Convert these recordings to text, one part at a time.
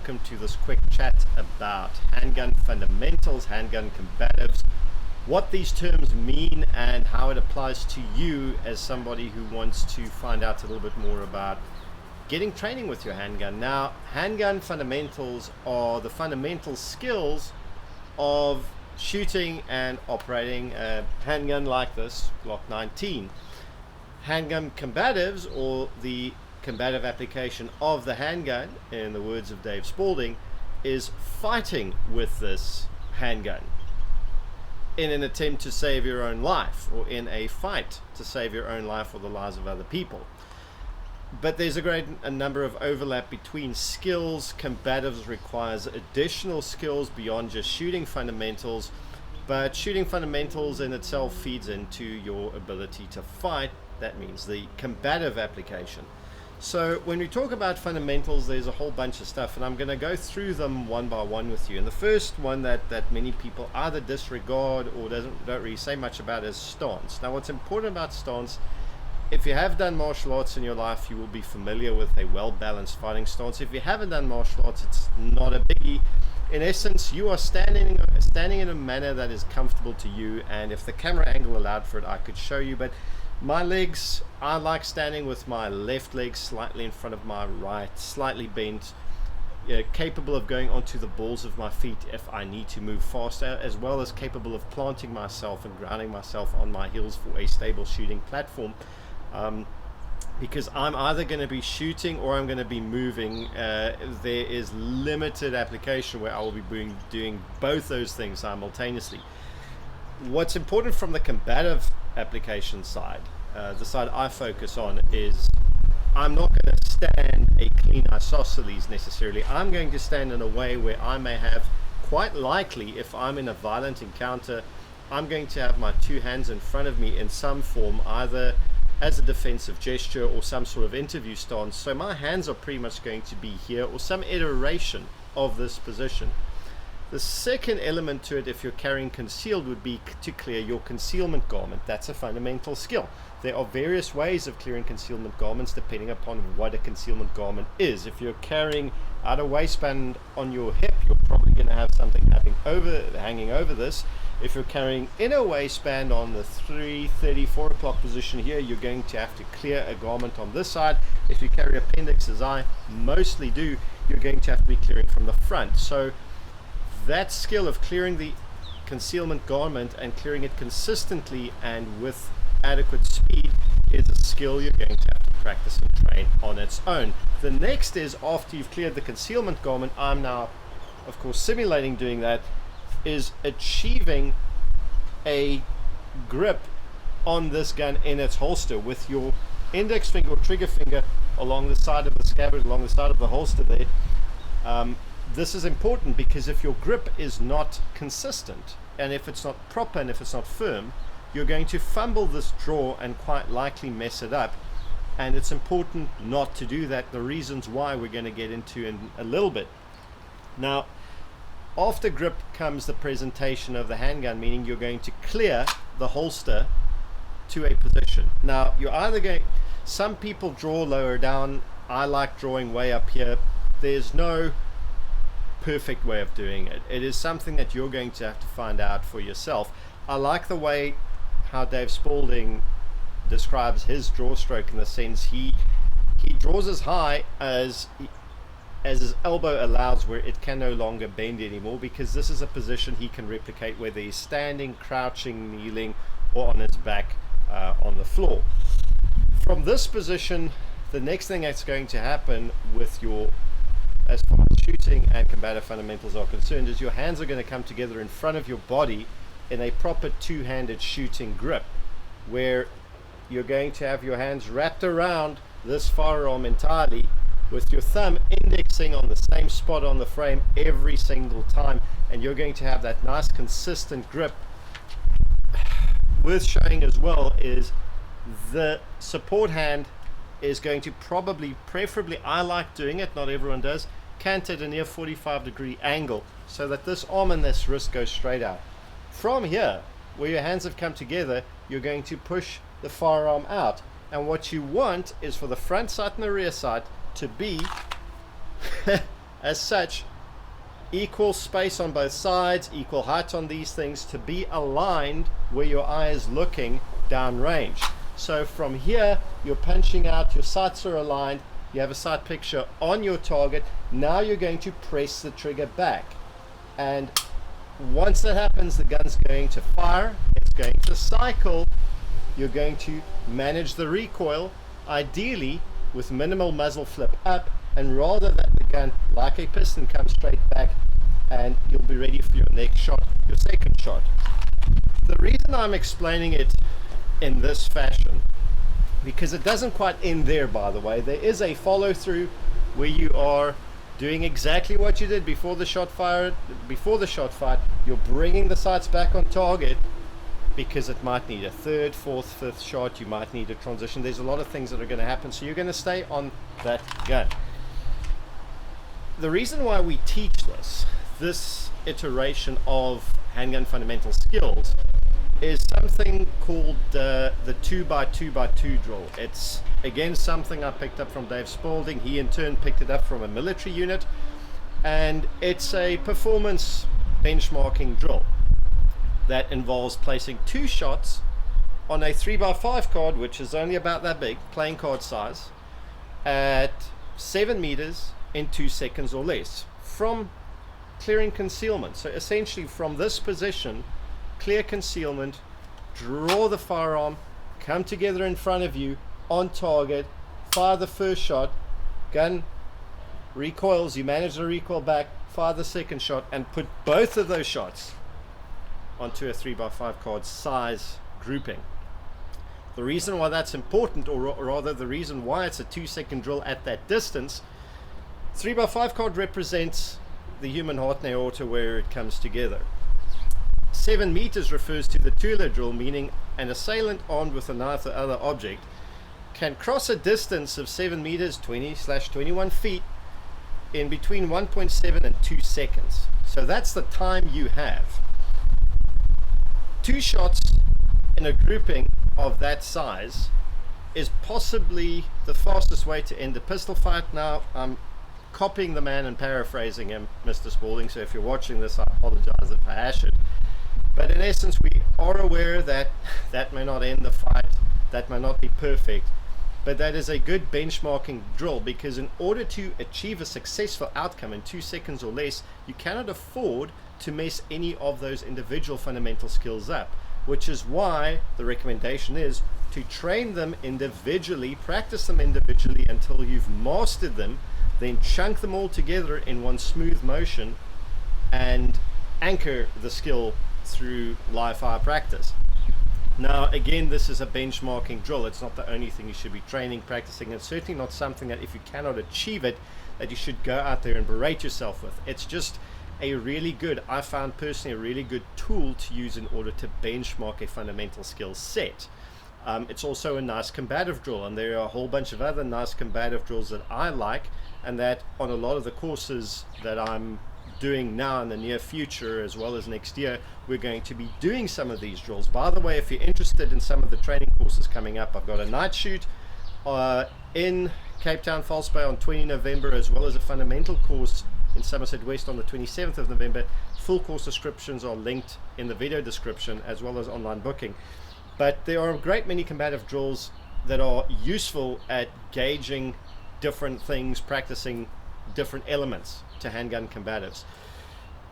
welcome to this quick chat about handgun fundamentals, handgun combatives, what these terms mean and how it applies to you as somebody who wants to find out a little bit more about getting training with your handgun. Now, handgun fundamentals are the fundamental skills of shooting and operating a handgun like this Glock 19. Handgun combatives, or the combative application of the handgun, in the words of Dave Spalding, is fighting with this handgun in an attempt to save your own life, or in a fight to save your own life or the lives of other people. But there's a number of overlap between skills. Combatives requires additional skills beyond just shooting fundamentals, but shooting fundamentals in itself feeds into your ability to fight. That means the combative application. So when we talk about fundamentals, there's a whole bunch of stuff, and I'm going to go through them one by one with you. And the first one that many people either disregard or don't really say much about is stance. Now, what's important about stance, if you have done martial arts in your life, you will be familiar with a well-balanced fighting stance. If you haven't done martial arts, it's not a biggie. In essence, you are standing in a manner that is comfortable to you, and if the camera angle allowed for it, I could show you, but my legs, I like standing with my left leg slightly in front of my right, slightly bent, capable of going onto the balls of my feet if I need to move faster, as well as capable of planting myself and grounding myself on my heels for a stable shooting platform. Because I'm either going to be shooting or I'm going to be moving. There is limited application where I will be doing both those things simultaneously. What's important from the combative application side, the side I focus on, is I'm not going to stand a clean isosceles necessarily. I'm going to stand in a way where I may have, quite likely, if I'm in a violent encounter, I'm going to have my two hands in front of me in some form, either as a defensive gesture or some sort of interview stance. So my hands are pretty much going to be here, or some iteration of this position. The second element to it, if you're carrying concealed, would be to clear your concealment garment. That's a fundamental skill. There are various ways of clearing concealment garments depending upon what a concealment garment is. If you're carrying outer waistband on your hip, you're probably going to have something hanging over this. If you're carrying inner waistband on the 3:30, 4 o'clock position here, you're going to have to clear a garment on this side. If you carry appendix, as I mostly do, you're going to have to be clearing from the front. So that skill of clearing the concealment garment and clearing it consistently and with adequate speed is a skill you're going to have to practice and train on its own. The next is, after you've cleared the concealment garment, I'm now, of course, simulating doing that, is achieving a grip on this gun in its holster with your index finger or trigger finger along the side of the scabbard, along the side of the holster there. This is important because if your grip is not consistent, and if it's not proper, and if it's not firm, you're going to fumble this draw and quite likely mess it up. And it's important not to do that. The reasons why we're going to get into in a little bit. Now, after grip comes the presentation of the handgun, meaning you're going to clear the holster to a position. Now, you're either going, some people draw lower down. I like drawing way up here. There's no perfect way of doing it. It is something that you're going to have to find out for yourself. I like the way how Dave Spalding describes his draw stroke, in the sense he draws as high as his elbow allows, where it can no longer bend anymore, because this is a position he can replicate whether he's standing, crouching, kneeling, or on his back on the floor. From this position, the next thing that's going to happen with your, as far as shooting and combative fundamentals are concerned, is your hands are going to come together in front of your body in a proper two-handed shooting grip, where you're going to have your hands wrapped around this firearm entirely, with your thumb indexing on the same spot on the frame every single time, and you're going to have that nice consistent grip. Worth showing as well is the support hand is going to preferably, I like doing it, not everyone does, cant at a near 45-degree angle, so that this arm and this wrist go straight out. From here, where your hands have come together, you're going to push the firearm out, and what you want is for the front sight and the rear sight to be As such, equal space on both sides, equal height on these things to be aligned where your eye is looking downrange. So from here, you're punching out, your sights are aligned, you have a sight picture on your target. Now you're going to press the trigger back. And once that happens, the gun's going to fire, it's going to cycle, you're going to manage the recoil, ideally with minimal muzzle flip up, and rather that the gun, like a piston, comes straight back, and you'll be ready for your next shot, your second shot. The reason I'm explaining it in this fashion, because it doesn't quite end there, by the way. There is a follow through where you are doing exactly what you did before the shot fired. Before the shot fired, you're bringing the sights back on target, because it might need a third, fourth, fifth shot. You might need a transition. There's a lot of things that are going to happen, so you're going to stay on that gun. The reason why we teach this iteration of handgun fundamental skills, is something called the 2x2x2 drill. It's again something I picked up from Dave Spalding. He in turn picked it up from a military unit, and it's a performance benchmarking drill that involves placing 2 shots on a 3x5 card, which is only about that big, playing card size, at 7 meters in 2 seconds or less from clearing concealment. So essentially from this position, clear concealment, draw the firearm, come together in front of you on target, fire the first shot, gun recoils, you manage the recoil back, fire the second shot, and put both of those shots onto a 3x5 card size grouping. The reason why that's important, or rather the reason why it's a 2-second drill at that distance, 3x5 card represents the human heart and aorta where it comes together. 7 meters refers to the Tula drill, meaning an assailant armed with a knife or other object can cross a distance of 7 meters, 20/21 feet, in between 1.7 and 2 seconds. So that's the time you have. 2 shots in a grouping of that size is possibly the fastest way to end a pistol fight. Now, I'm copying the man and paraphrasing him, Mr. Spalding, so if you're watching this, I apologize if I hash it. But in essence, we are aware that that may not end the fight, that may not be perfect, but that is a good benchmarking drill, because in order to achieve a successful outcome in 2 seconds or less, you cannot afford to mess any of those individual fundamental skills up, which is why the recommendation is to train them individually, practice them individually until you've mastered them, then chunk them all together in one smooth motion and anchor the skill through live fire practice. Now again, this is a benchmarking drill. It's not the only thing you should be training, practicing. It's certainly not something that if you cannot achieve it, that you should go out there and berate yourself with. It's just a really good, I found personally, a really good tool to use in order to benchmark a fundamental skill set. It's also a nice combative drill, and there are a whole bunch of other nice combative drills that I like, and that on a lot of the courses that I'm doing now in the near future, as well as next year, we're going to be doing some of these drills. By the way, if you're interested in some of the training courses coming up, I've got a night shoot in Cape Town, False Bay on 20 November, as well as a fundamental course in Somerset West on the 27th of November. Full course descriptions are linked in the video description, as well as online booking. But there are a great many combative drills that are useful at gauging different things, practicing different elements to handgun combatives.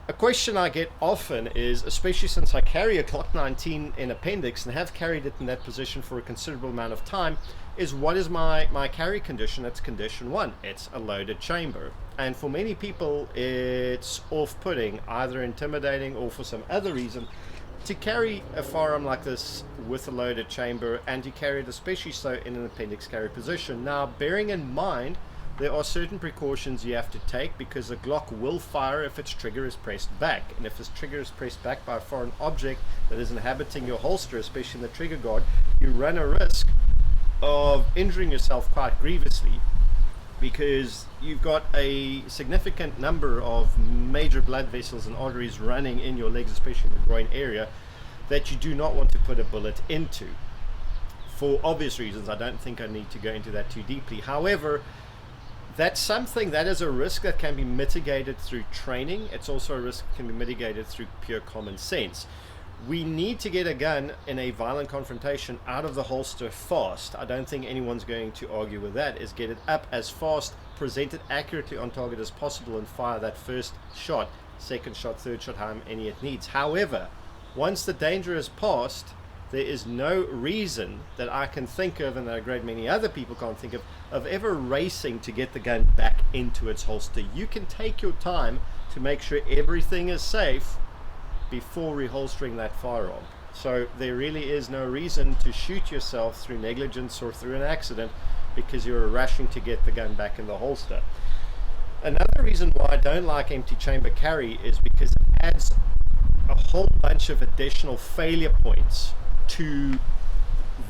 A question I get often is, especially since I carry a Glock 19 in appendix and have carried it in that position for a considerable amount of time, is what is my carry condition? It's condition 1. It's a loaded chamber. And for many people, it's off-putting, either intimidating or for some other reason, to carry a firearm like this with a loaded chamber, and to carry it especially so in an appendix carry position. Now, bearing in mind, there are certain precautions you have to take, because the Glock will fire if its trigger is pressed back, and if its trigger is pressed back by a foreign object that is inhabiting your holster, especially in the trigger guard, you run a risk of injuring yourself quite grievously, because you've got a significant number of major blood vessels and arteries running in your legs, especially in the groin area, that you do not want to put a bullet into. For obvious reasons, I don't think I need to go into that too deeply. However, that's something that is a risk that can be mitigated through training. It's also a risk that can be mitigated through pure common sense. We need to get a gun in a violent confrontation out of the holster fast. I don't think anyone's going to argue with that. Is get it up as fast, present it accurately on target as possible, and fire that first shot, second shot, third shot, how many it needs. However, once the danger is past, there is no reason that I can think of, and that a great many other people can't think of ever racing to get the gun back into its holster. You can take your time to make sure everything is safe before reholstering that firearm. So there really is no reason to shoot yourself through negligence or through an accident because you're rushing to get the gun back in the holster. Another reason why I don't like empty chamber carry is because it adds a whole bunch of additional failure points to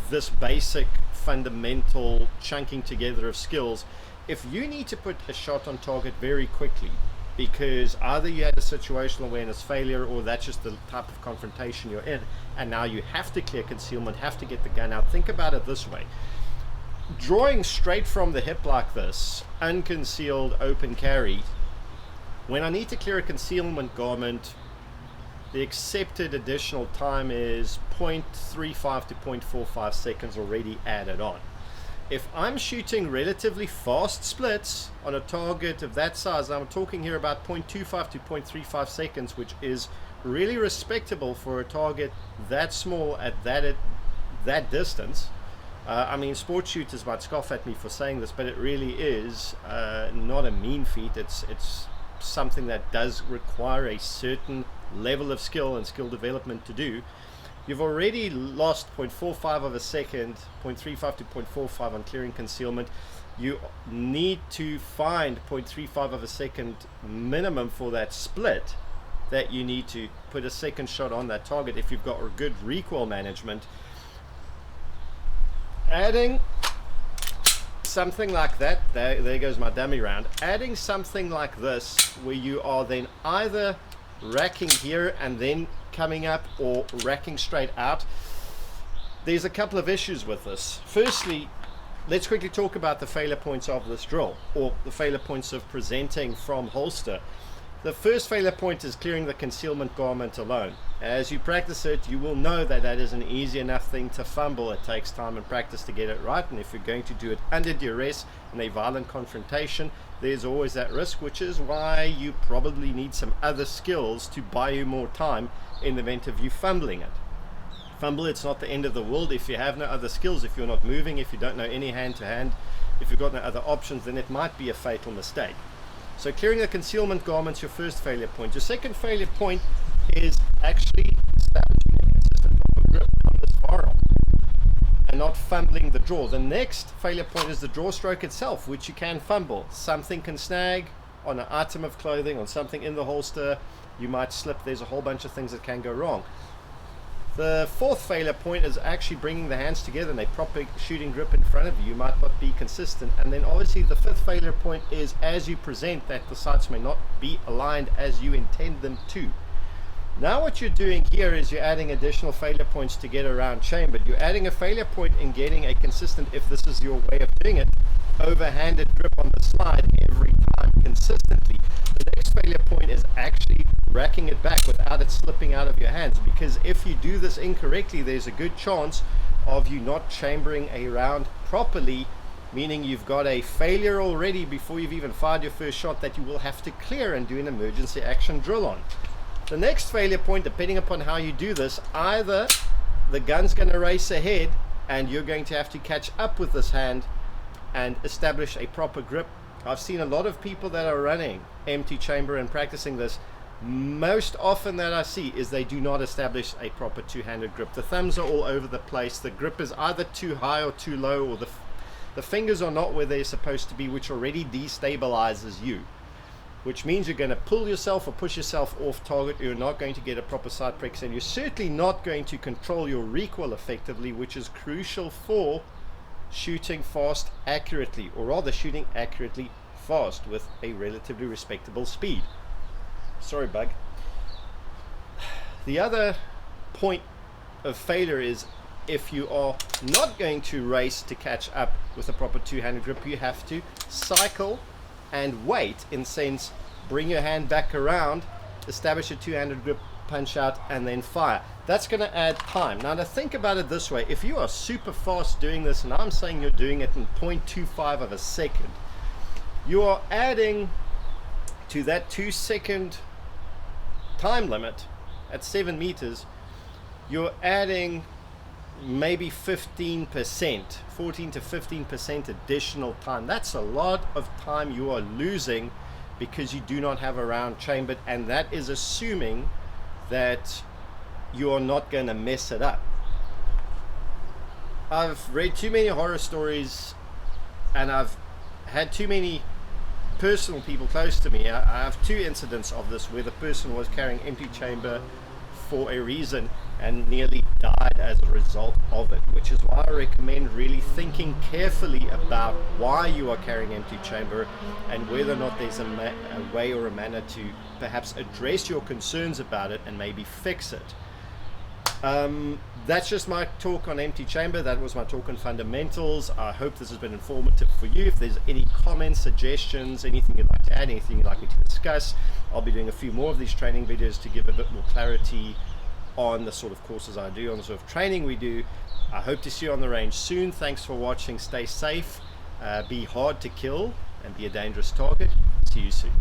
this basic fundamental chunking together of skills. If you need to put a shot on target very quickly because either you had a situational awareness failure or that's just the type of confrontation you're in, and now you have to clear concealment, have to get the gun out, think about it this way. Drawing straight from the hip like this, unconcealed open carry, when I need to clear a concealment garment, the accepted additional time is 0.35 to 0.45 seconds already added on. If I'm shooting relatively fast splits on a target of that size, I'm talking here about 0.25 to 0.35 seconds, which is really respectable for a target that small at that distance. I mean, sports shooters might scoff at me for saying this, but it really is not a mean feat. It's something that does require a certain level of skill and skill development to do. You've already lost 0.45 of a second, 0.35 to 0.45 on clearing concealment. You need to find 0.35 of a second minimum for that split that you need to put a second shot on that target if you've got good recoil management. Adding something like that, there goes my dummy round, adding something like this where you are then either racking here and then coming up or racking straight out. There's a couple of issues with this. Firstly, let's quickly talk about the failure points of this drill, or the failure points of presenting from holster. The first failure point is clearing the concealment garment alone. As you practice it, you will know that that is an easy enough thing to fumble. It takes time and practice to get it right, and if you're going to do it under duress in a violent confrontation, there's always that risk, which is why you probably need some other skills to buy you more time in the event of you fumbling it. Fumble, it's not the end of the world. If you have no other skills, if you're not moving, if you don't know any hand to hand, if you've got no other options, then it might be a fatal mistake. So clearing the concealment garment's your first failure point. Your second failure point is actually establishing a consistent proper grip on this firearm and not fumbling the draw. The next failure point is the draw stroke itself, which you can fumble. Something can snag on an item of clothing, on something in the holster. You might slip. There's a whole bunch of things that can go wrong. The fourth failure point is actually bringing the hands together in a proper shooting grip in front of you. You might not be consistent. And then obviously the fifth failure point is as you present that the sights may not be aligned as you intend them to. Now what you're doing here is you're adding additional failure points to get around chamber. You're adding a failure point in getting a consistent, if this is your way of doing it, overhanded grip on the slide every time consistently. The next failure point is actually racking it back without it slipping out of your hands, because if you do this incorrectly, there's a good chance of you not chambering a round properly, meaning you've got a failure already before you've even fired your first shot that you will have to clear and do an emergency action drill on. The next failure point, depending upon how you do this, either the gun's going to race ahead and you're going to have to catch up with this hand and establish a proper grip. I've seen a lot of people that are running empty chamber and practicing this. Most often that I see is they do not establish a proper two-handed grip. The thumbs are all over the place. The grip is either too high or too low, or the fingers are not where they're supposed to be, which already destabilizes you, which means you're going to pull yourself or push yourself off target. You're not going to get a proper sight practice, and you're certainly not going to control your recoil effectively, which is crucial for shooting fast accurately, or rather shooting accurately fast with a relatively respectable speed. Sorry, bug. The other point of failure is if you are not going to race to catch up with a proper two-handed grip, you have to cycle and wait, in sense, bring your hand back around, establish a two-handed grip, punch out, and then fire. That's going to add time. Now, to think about it this way, if you are super fast doing this, and I'm saying you're doing it in 0.25 of a second, you are adding to that 2-second time limit at 7 meters, you're adding maybe 15%, 14 to 15% additional time. That's a lot of time you are losing because you do not have a round chambered, and that is assuming that you are not going to mess it up. I've read too many horror stories, and I've had too many personal people close to me. I have 2 incidents of this where the person was carrying empty chamber for a reason and nearly died as a result of it, which is why I recommend really thinking carefully about why you are carrying empty chamber and whether or not there's a way or a manner to perhaps address your concerns about it and maybe fix it. That's just my talk on empty chamber. That was my talk on fundamentals. I hope this has been informative for you. If there's any comments, suggestions, anything you'd like to add, anything you'd like me to discuss, I'll be doing a few more of these training videos to give a bit more clarity on the sort of courses I do, on the sort of training we do. I hope to see you on the range soon. Thanks for watching. Stay safe, be hard to kill, and be a dangerous target. See you soon.